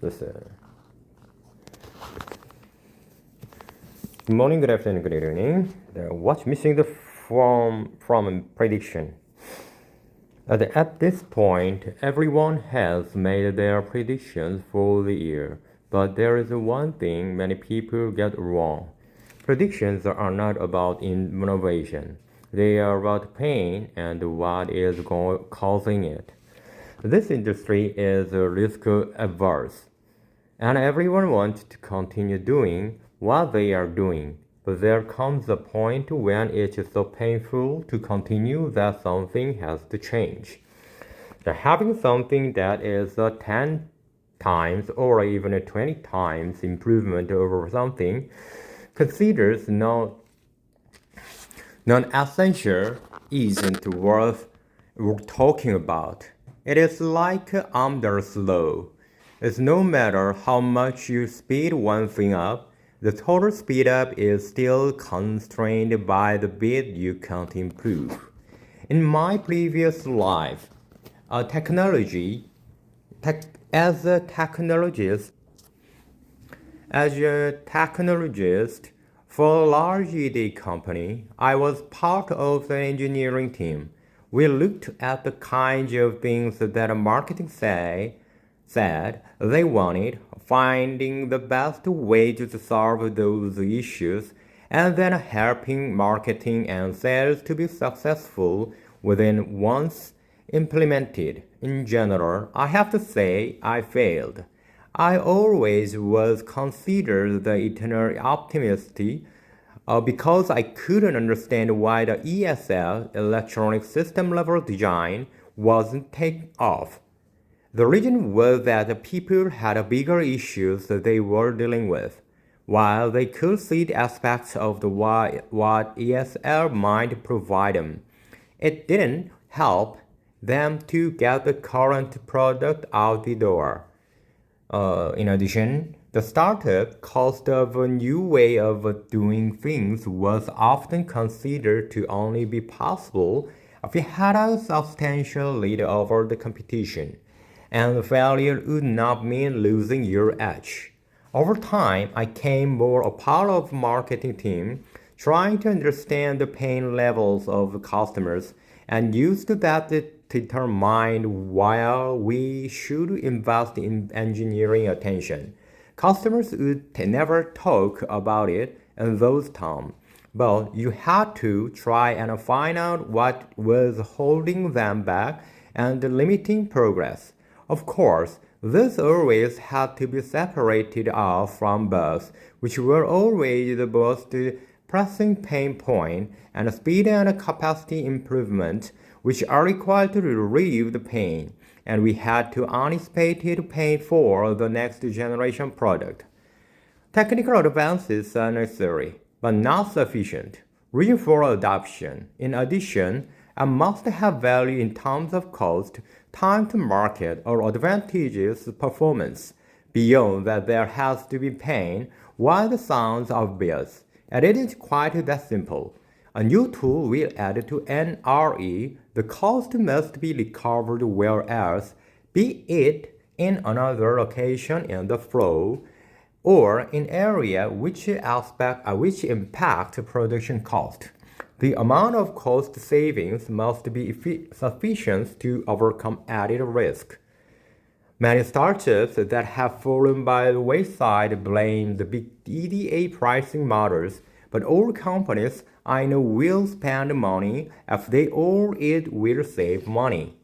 Listen. Good morning, good afternoon, good evening. What's missing from prediction? At this point, everyone has made their predictions for the year, but there is one thing many people get wrong. Predictions are not about innovation. They are about pain and what is causing it. This industry is risk averse, and everyone wants to continue doing what they are doing. But there comes a point when it is so painful to continue that something has to change. Having something that is a 10 times or even a 20 times improvement over something considers non-essential isn't worth talking about. It is like Amdahl's law. It's no matter how much you speed one thing up, the total speed up is still constrained by the bit you can't improve. In my previous life, a technology, tech, as a technologist, as a technologist for a large ED company, I was part of the engineering team. We looked at the kinds of things that marketing said they wanted, finding the best way to solve those issues, and then helping marketing and sales to be successful within once implemented. In general, I have to say I failed. I always was considered the eternal optimist because I couldn't understand why the ESL, electronic system level design, wasn't taken off. The reason was that the people had bigger issues that they were dealing with. While they could see the aspects of what ESL might provide them, it didn't help them to get the current product out the door. In addition, the startup cost of a new way of doing things was often considered to only be possible if you had a substantial lead over the competition, and failure would not mean losing your edge. Over time, I came more a part of the marketing team, trying to understand the pain levels of customers and used that to determine why we should invest in engineering attention. Customers would never talk about it in those terms, but you had to try and find out what was holding them back and limiting progress. Of course, this always had to be separated off from bugs, which were always the most pressing pain point, and speed and capacity improvement, which are required to relieve the pain, and we had to anticipate pain for the next generation product. Technical advances are necessary, but not sufficient. Reason for adoption. In addition, I must have value in terms of cost, time to market, or advantageous performance. Beyond that, there has to be pain, while the sounds obvious. And it is quite that simple. A new tool will add to NRE, the cost must be recovered where else, be it in another location in the flow, or in area which impact production cost. The amount of cost savings must be sufficient to overcome added risk. Many startups that have fallen by the wayside blame the big EDA pricing models, but all companies I know will spend money if they all it will save money.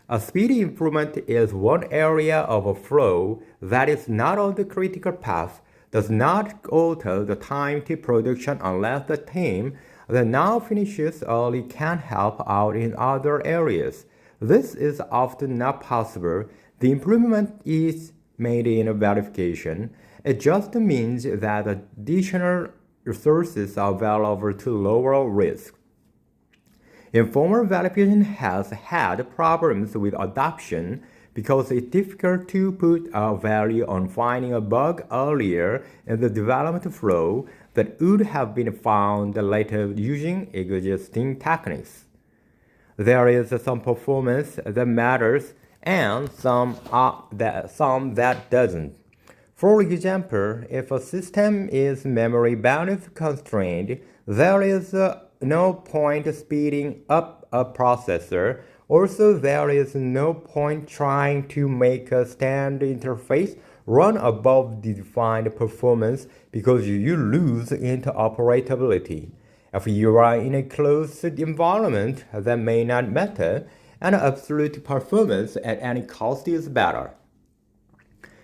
A speed improvement is one area of a flow that is not on the critical path, does not alter the time to production unless the team that now finishes early can help out in other areas. This is often not possible. The improvement is made in a verification. It just means that additional resources are available to lower risk. Informal verification has had problems with adoption because it's difficult to put a value on finding a bug earlier in the development flow that would have been found later using existing techniques. There is some performance that matters, and some that doesn't. For example, if a system is memory bandwidth constrained, there is no point speeding up a processor. Also, there is no point trying to make a standard interface run above the defined performance because you lose interoperability. If you are in a closed environment, that may not matter, and absolute performance at any cost is better.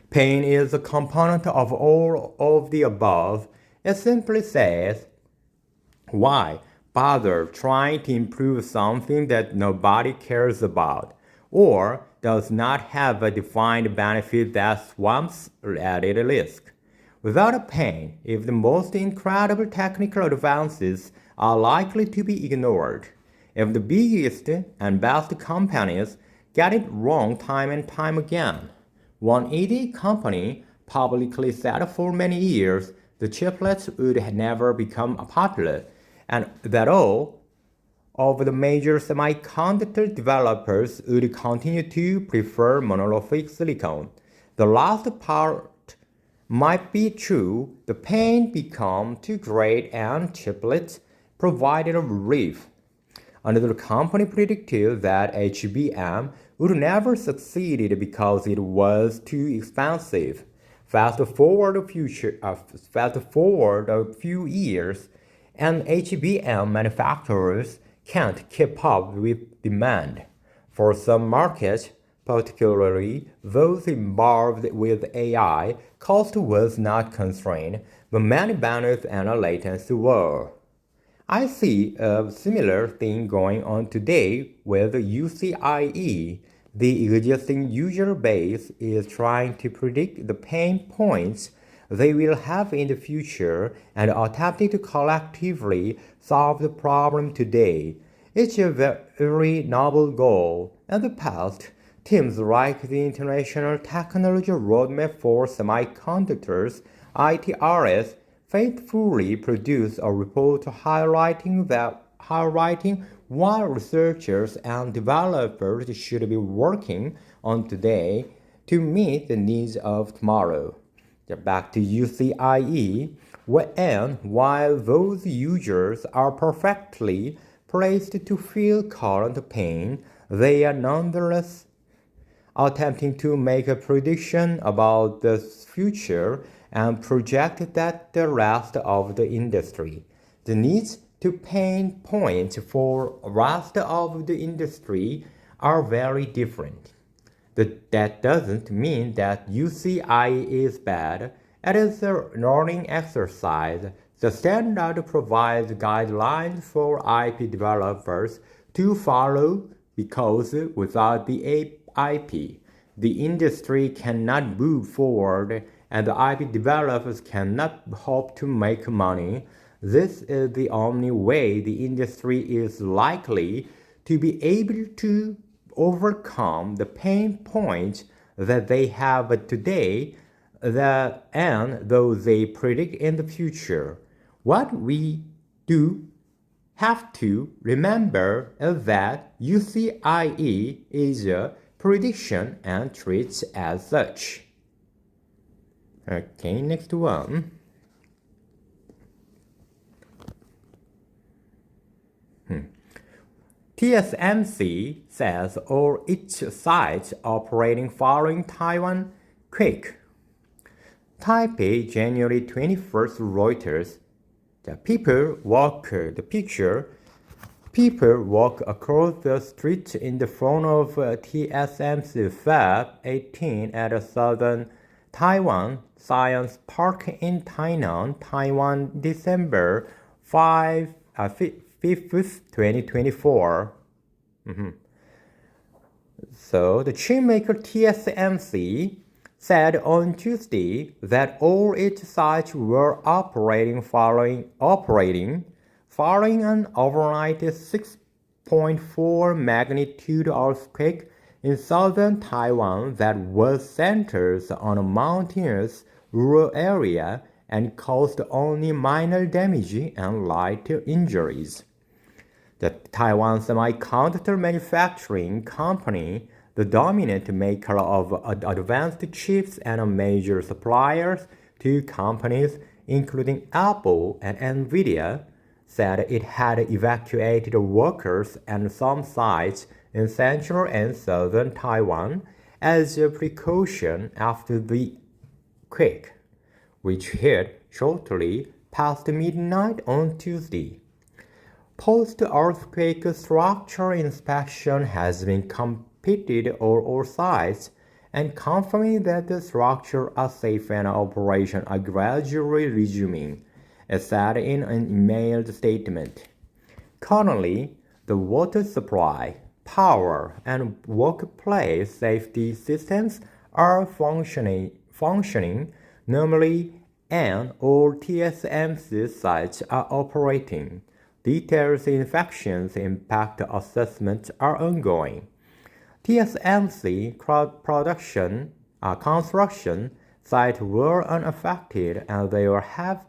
Pain is a component of all of the above. It simply says, why bother trying to improve something that nobody cares about or does not have a defined benefit that swamps added risk? Without pain, if the most incredible technical advances are likely to be ignored, if the biggest and best companies get it wrong time and time again. One ED company publicly said for many years the chiplets would never become popular, and that all of the major semiconductor developers would continue to prefer monolithic silicon. The last part might be true. The pain became too great and chiplets provided a relief. Another company predicted that HBM would never succeed because it was too expensive. Fast forward a few years, and HBM manufacturers can't keep up with demand. For some markets, particularly those involved with AI, cost was not constrained, but many bandwidth and latency were. I see a similar thing going on today with UCIe. The existing user base is trying to predict the pain points they will have in the future and attempting to collectively solve the problem today. It's a very noble goal. In the past, teams like the International Technology Roadmap for Semiconductors, ITRS, faithfully produced a report highlighting why researchers and developers should be working on today to meet the needs of tomorrow. Back to UCIe, and while those users are perfectly placed to feel current pain, they are nonetheless attempting to make a prediction about the future and project that the rest of the industry. The needs to pain points for rest of the industry are very different. That doesn't mean that UCI is bad. It is a learning exercise. The standard provides guidelines for IP developers to follow because without the IP, the industry cannot move forward and the IP developers cannot hope to make money. This is the only way the industry is likely to be able to overcome the pain points that they have today and those they predict in the future. What we do have to remember is that UCIe is a prediction and treats as such. Okay, next one. TSMC says all its sites operating following Taiwan quake. Taipei, January 21st, Reuters. People walk across the street in the front of TSMC Fab 18 at Southern Taiwan Science Park in Tainan, Taiwan, December 5th, 2024. So the chip maker TSMC said on Tuesday that all its sites were operating following an overnight 6.4 magnitude earthquake in southern Taiwan that was centered on a mountainous rural area and caused only minor damage and light injuries. The Taiwan Semiconductor Manufacturing Company the dominant maker of advanced chips and major suppliers to companies including Apple and Nvidia, said it had evacuated workers and some sites in central and southern Taiwan as a precaution after the quake, which hit shortly past midnight on Tuesday. Post-earthquake structure inspection has been completed on all sites, and confirming that the structures are safe and operations are gradually resuming, it said in an emailed statement. Currently, the water supply, power, and workplace safety systems are functioning normally, and all TSMC sites are operating. Detailed infections impact assessments are ongoing. TSMC construction sites were unaffected and they will have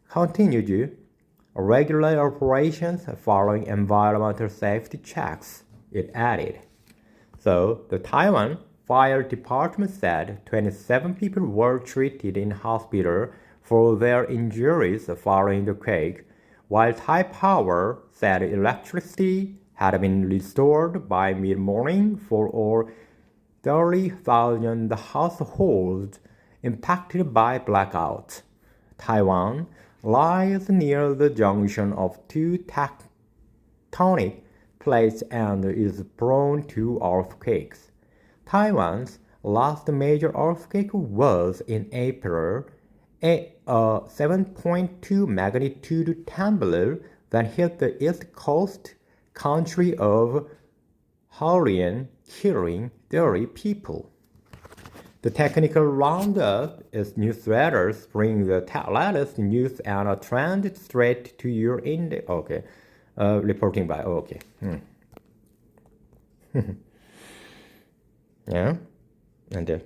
continued regular operations following environmental safety checks, it added. So, the Taiwan Fire Department said 27 people were treated in hospital for their injuries following the quake, while Taipower said electricity had been restored by mid-morning for all 30,000 households impacted by blackouts. Taiwan lies near the junction of two tectonic plates and is prone to earthquakes. Taiwan's last major earthquake was in April, a 7.2 magnitude tremor that hit the east coast country of Hualien, killing 30 people. The technical roundup is newsletters bring the latest news and a trend straight to your index. Okay, reporting by okay. Yeah, and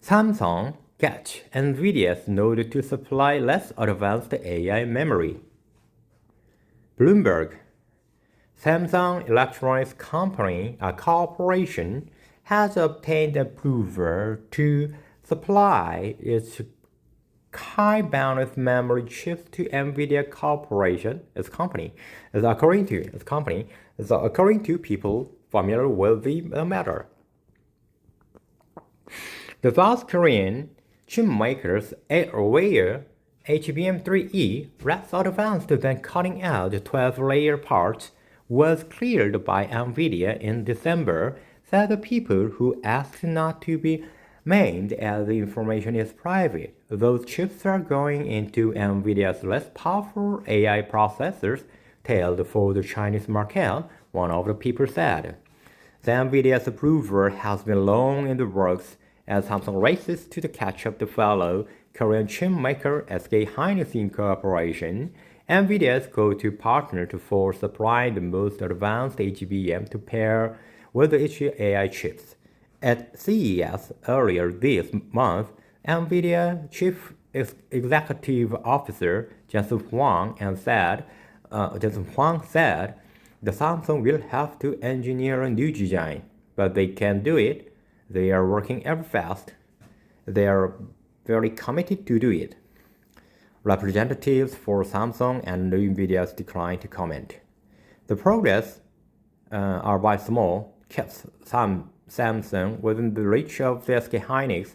Samsung gets Nvidia's node to supply less advanced AI memory. Bloomberg, Samsung Electronics Corporation has obtained approval to supply its high bandwidth memory chips to Nvidia Corporation, its company, according to people familiar with the matter. The South Korean chipmaker's 8-layer HBM3E, less advanced than cutting-edge 12-layer parts, was cleared by Nvidia in December, said the people who asked not to be named as the information is private. Those chips are going into Nvidia's less powerful AI processors tailored for the Chinese market, one of the people said. The Nvidia's approval has been long in the works as Samsung races to catch up the fellow Korean chipmaker SK Hynix Incorporation, Nvidia's go-to partner for supplying the most advanced HBM to pair with its AI chips. At CES earlier this month, Nvidia Chief Executive Officer Jensen Huang said the Samsung will have to engineer a new design, but they can do it. They are working ever fast. They are very committed to do it. Representatives for Samsung and Nvidia declined to comment. The progress are by small keeps Samsung within the reach of the SK Hynix,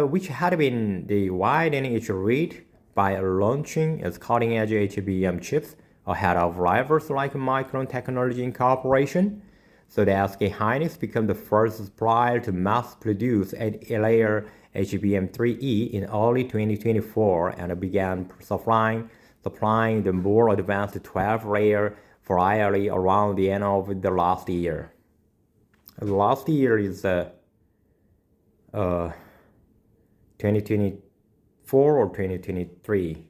which had been widening its reach by launching its cutting-edge HBM chips ahead of rivals like Micron Technology Incorporation. So the SK Hynix became the first supplier to mass produce 8-layer HBM3E in early 2024 and began supplying the more advanced 12-layer variety around the end of the last year. Last year is 2024 or 2023.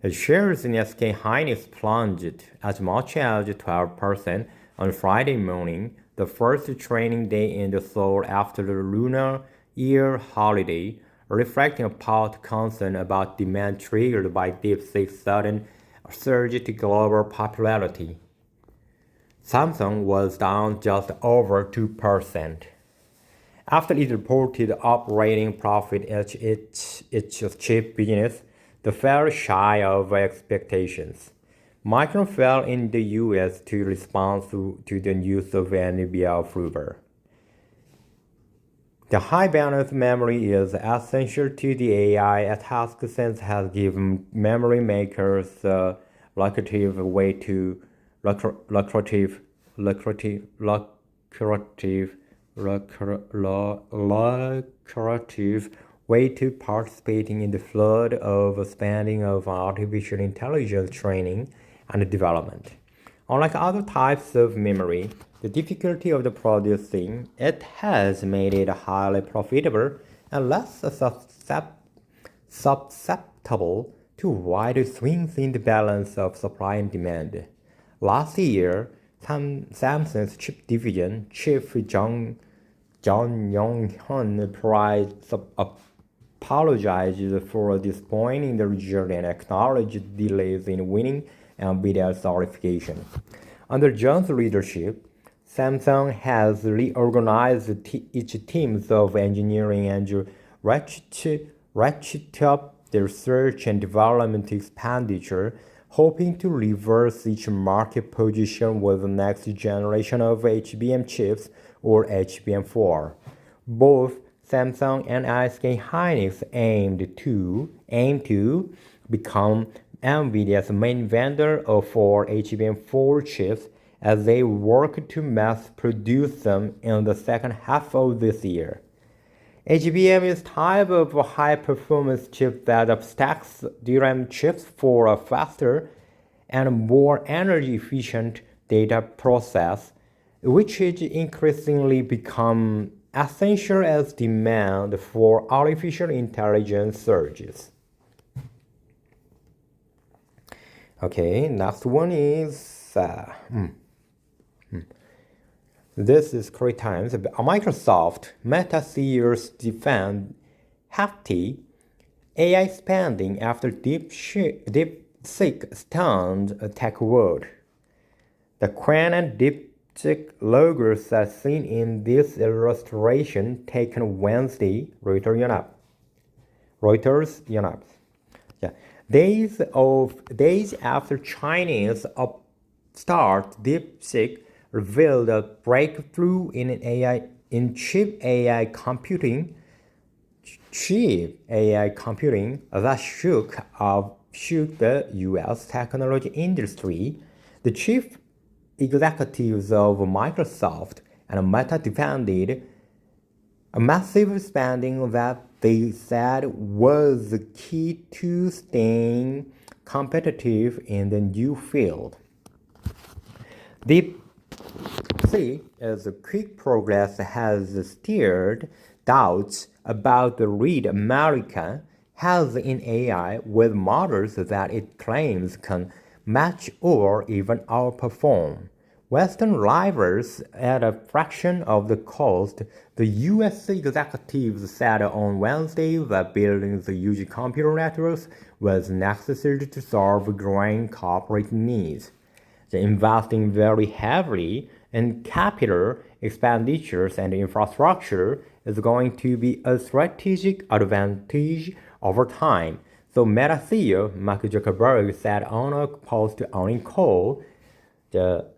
Its shares in SK Hynix plunged as much as 12% on Friday morning, the first trading day in the Seoul after the Lunar Year holiday, reflecting a part concern about demand triggered by DeepSeek's sudden surge to global popularity. Samsung was down just over 2%. After it reported operating profit at its chip business, the fell shy of expectations. Micron fell in the US to respond to the news of NVIDIA approval. The high bandwidth memory is essential to the AI task since it has given memory makers a lucrative way to lucrative lucrative lucrative lucrative way to participating in the flood of spending of artificial intelligence training and development. Unlike other types of memory, the difficulty of the producing it has made it highly profitable and less susceptible to wide swings in the balance of supply and demand. Last year, Samsung's chip division chief John Yong-hyun apologized for disappointing the region and acknowledged delays in winning NVIDIA certification. Under John's leadership, Samsung has reorganized its teams of engineering and ratcheted up their research and development expenditure, hoping to reverse its market position with the next generation of HBM chips or HBM4. Both Samsung and SK Hynix aim to become NVIDIA's main vendor for HBM4 chips as they work to mass produce them in the second half of this year. HBM is a type of high-performance chip that stacks DRAM chips for a faster and more energy-efficient data process, which is increasingly become essential as demand for artificial intelligence surges. Okay, next one is this is correct times. Microsoft Meta CEOs defend hefty AI spending after DeepSeek stunned tech world. The Qwen and DeepSeek logos are seen in this illustration taken Wednesday, Reuters Yonhap. Days after Chinese upstart DeepSeek revealed a breakthrough in cheap AI computing that shook the U.S. technology industry. The chief executives of Microsoft and Meta defended a massive spending that they said was the key to staying competitive in the new field. DeepSeek's quick progress has stirred doubts about the lead America has in AI with models that it claims can match or even outperform Western rivals at a fraction of the cost. The U.S. executives said on Wednesday that building the huge computer networks was necessary to solve growing corporate needs. They're investing very heavily in capital expenditures and infrastructure is going to be a strategic advantage over time. So Meta CEO Mark Zuckerberg said on a post-earnings call, the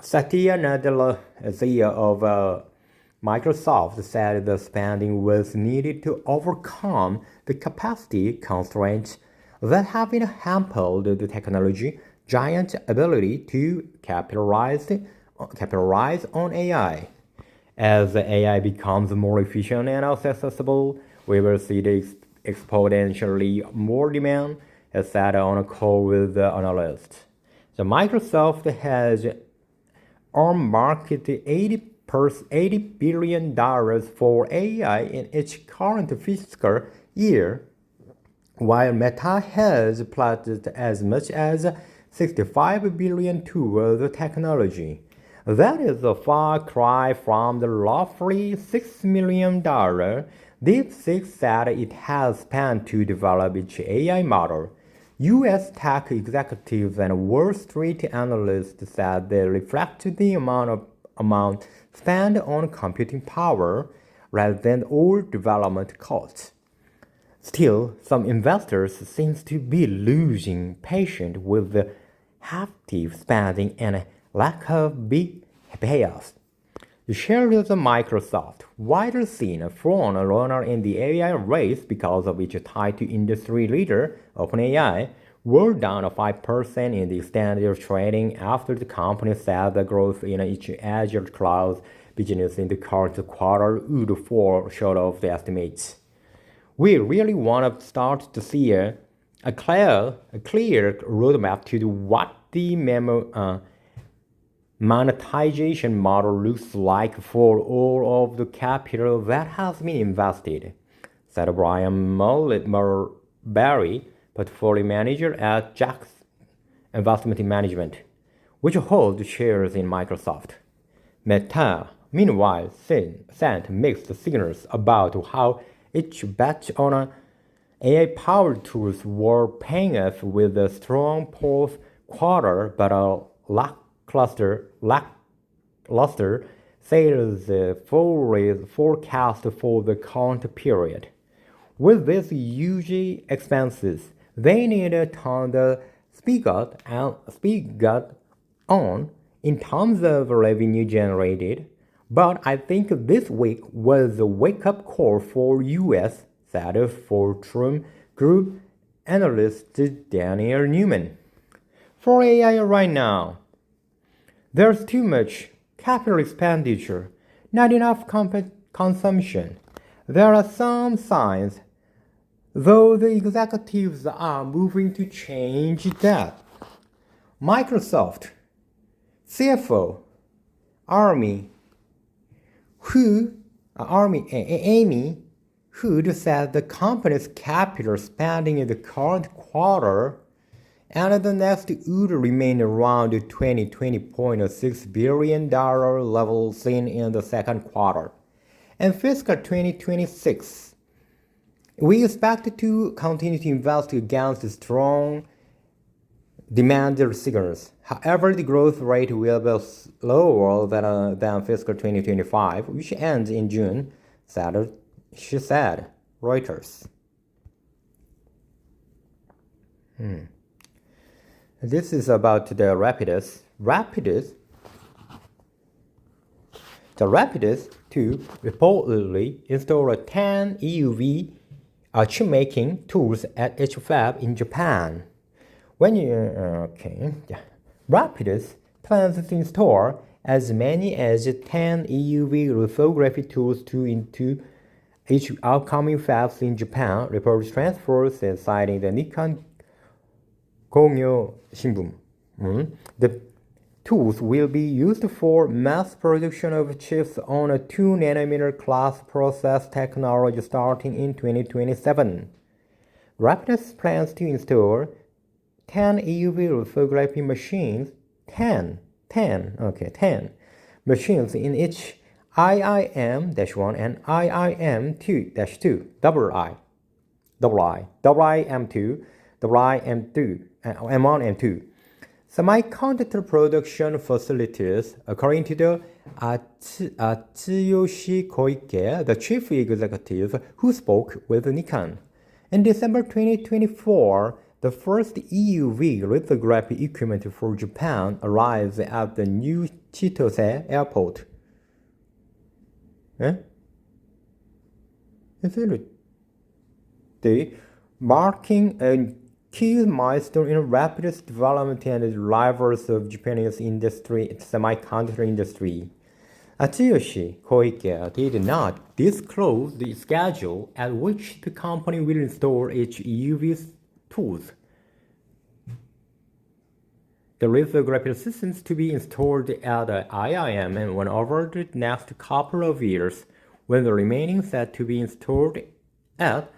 Satya Nadella, CEO of Microsoft, said the spending was needed to overcome the capacity constraints that have been hampered the technology giant's ability to capitalize on AI. As AI becomes more efficient and accessible, we will see the exponentially more demand, as said on a call with the analysts. So Microsoft has earmarked $80 billion for AI in its current fiscal year, while Meta has pledged as much as $65 billion towards the technology. That is a far cry from the roughly $6 million DeepSeek said it has spent to develop its AI model. U.S. tech executives and Wall Street analysts said they reflect the amount spent on computing power rather than all development costs. Still, some investors seem to be losing patience with the hefty spending and lack of big payoffs. The shares of Microsoft, widely seen a front runner in the AI race because of its tie to industry leader OpenAI, were down 5% in the extended trading after the company said the growth in its Azure cloud business in the current quarter would fall short of the estimates. We really want to start to see a clear roadmap to what the monetization model looks like for all of the capital that has been invested, said Brian Mulberry, portfolio manager at Jack's Investment Management, which holds shares in Microsoft. Meta, meanwhile, sent mixed signals about how its bet on AI-powered tools were paying off with a strong fourth quarter but a lackluster sales forecast for the current period. With these huge expenses, they need to turn the spigot on in terms of revenue generated. But I think this week was a wake-up call for U.S., said Fortune Group analyst Daniel Newman. For AI right now, there's too much capital expenditure, not enough consumption. There are some signs, though the executives are moving to change that. Microsoft CFO Amy Hood said the company's capital spending in the current quarter and the next would remain around the $20.6 billion level seen in the second quarter. In fiscal 2026, we expect to continue to invest against strong demand signals. However, the growth rate will be slower than fiscal 2025, which ends in June, she said, Reuters. This is about the Rapidus. The Rapidus 2 reportedly installed 10 EUV chipmaking tools at its fab in Japan. Rapidus plans to install as many as 10 EUV lithography tools into each upcoming fabs in Japan, reports Transforce citing the Nikkan Kogyo Shimbun. The tools will be used for mass production of chips on a 2nm class process technology starting in 2027. Rapidus plans to install 10 EUV lithography machines, 10 machines in each IIM-1 and IIM-2, IIM-2, M1 and 2 semiconductor production facilities, according to the Tsuyoshi Koike, the chief executive who spoke with Nikkan. In December 2024, the first EUV lithography equipment for Japan arrived at the new Chitose airport. Marking a key milestone in Rapidus development and the drivers of Japanese semiconductor industry. Tsuyoshi Koike did not disclose the schedule at which the company will install its EUV tools. The lithography systems to be installed at the IIM and went over the next couple of years, with the remaining set to be installed at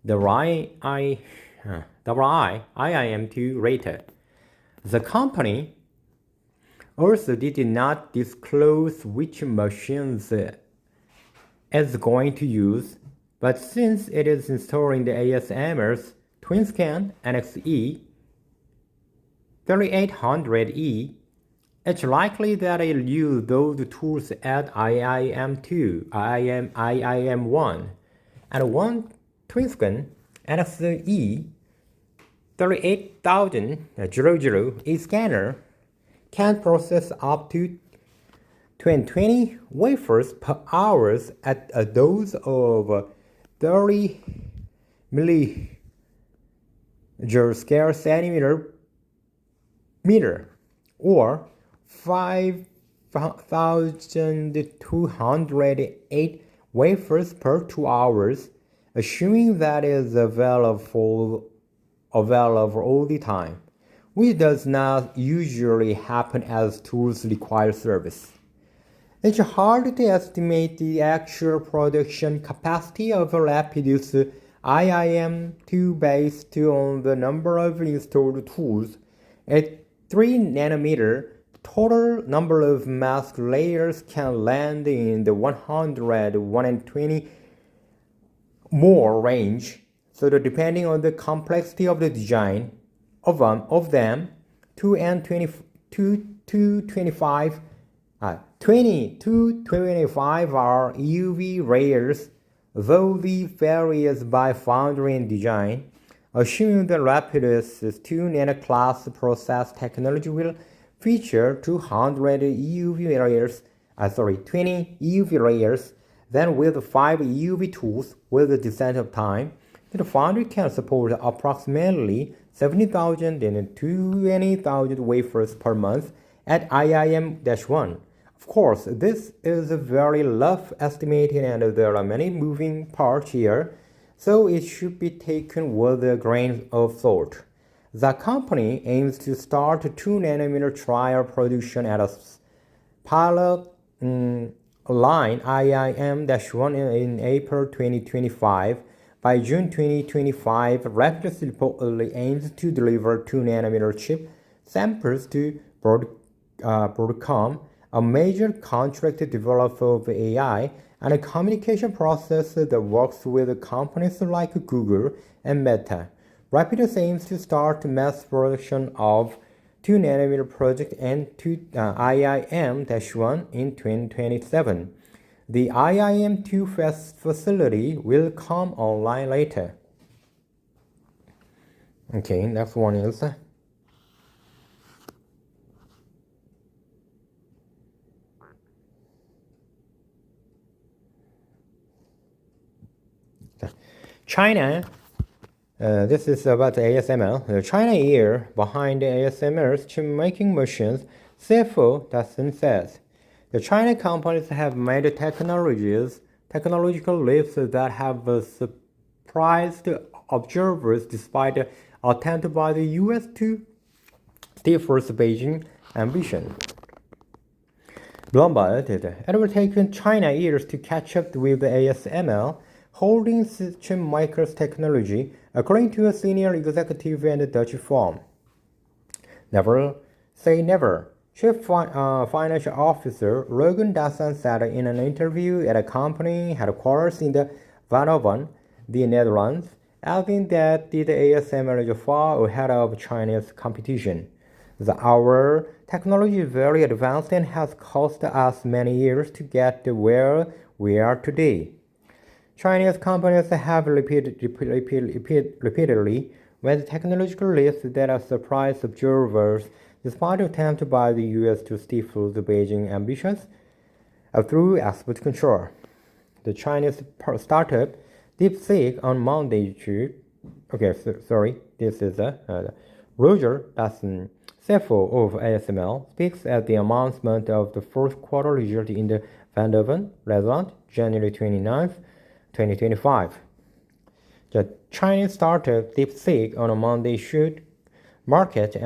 the IIM-2 later. The company also did not disclose which machines it is going to use, but since it is installing the ASMR's TwinScan NXE 3800E, it's likely that it'll use those tools at IIM2, IIM1, and one TwinScan NXE 38000 e-scanner can process up to 20 wafers per hour at a dose of 30 square centimeter meter, or 5,208 wafers per 2 hours, assuming that is available all the time, which does not usually happen as tools require service. It's hard to estimate the actual production capacity of Rapidus IIM2 based on the number of installed tools. At 3 nanometer, the total number of mask layers can land in the 100, 120 more range. So that depending on the complexity of the design of them, 20 to 25 are EUV layers, though these varies by foundry and design. Assuming the Rapidus 2 nano-class process technology will feature 200 EUV layers, 20 EUV layers, then with 5 EUV tools with the descent of time, the foundry can support approximately 70,000 and 20,000 wafers per month at IIM-1. Of course, this is a very rough estimate and there are many moving parts here, so it should be taken with a grain of salt. The company aims to start 2 nanometer trial production at a pilot line IIM-1 in April 2025. By June 2025, Rapidus reportedly aims to deliver 2 nanometer chip samples to Broadcom, a major contract developer of AI and a communication processor that works with companies like Google and Meta. Rapidus aims to start mass production of 2 nanometer project and IIM-1 in 2027. The IIM2 facility will come online later. Okay, next one is China. This is about ASML. The China ear behind ASML's chip-making machines, CFO Dustin says. The China companies have made technological leaps that have surprised observers despite attempts by the US to stifle Beijing's ambition. Bloomberg did. It will take China years to catch up with the ASML Holdings chipmakers technology, according to a senior executive in the Dutch firm. Never say never. Chief Financial Officer Rogan Dassan said in an interview at a company headquarters in the Eindhoven, the Netherlands, adding that the ASML is far ahead of Chinese competition. Our technology is very advanced and has cost us many years to get where we are today. Chinese companies have repeatedly made technological leaps that have surprised observers despite attempts by the US to stifle the Beijing ambitions through export control. The Chinese startup DeepSeek on Monday Roger Dussin, CFO of ASML, speaks at the announcement of the fourth quarter result in the Eindhoven, Netherlands, January 29th, 2025. The Chinese startup DeepSeek on Monday should market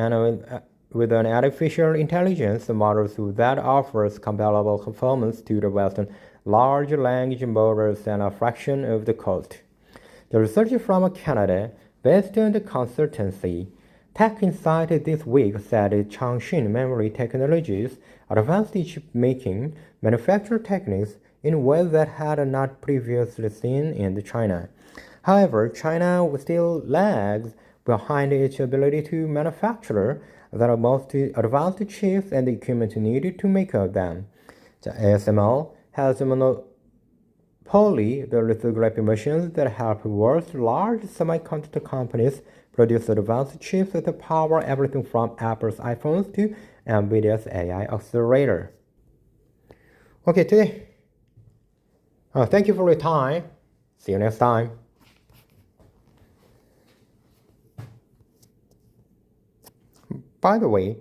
with an artificial intelligence model that offers comparable performance to the Western large language models and a fraction of the cost. The researcher from Canada, based on the consultancy Tech Insight this week, said Changshin Memory Technologies advanced chip-making manufacture techniques in ways that had not previously seen in China. However, China still lags behind its ability to manufacture the most advanced chips and equipment needed to make them. The ASML has a monopoly the lithography machines that help world's large semiconductor companies produce advanced chips that power everything from Apple's iPhones to NVIDIA's AI accelerator. Okay, today. Thank you for your time. See you next time. By the way,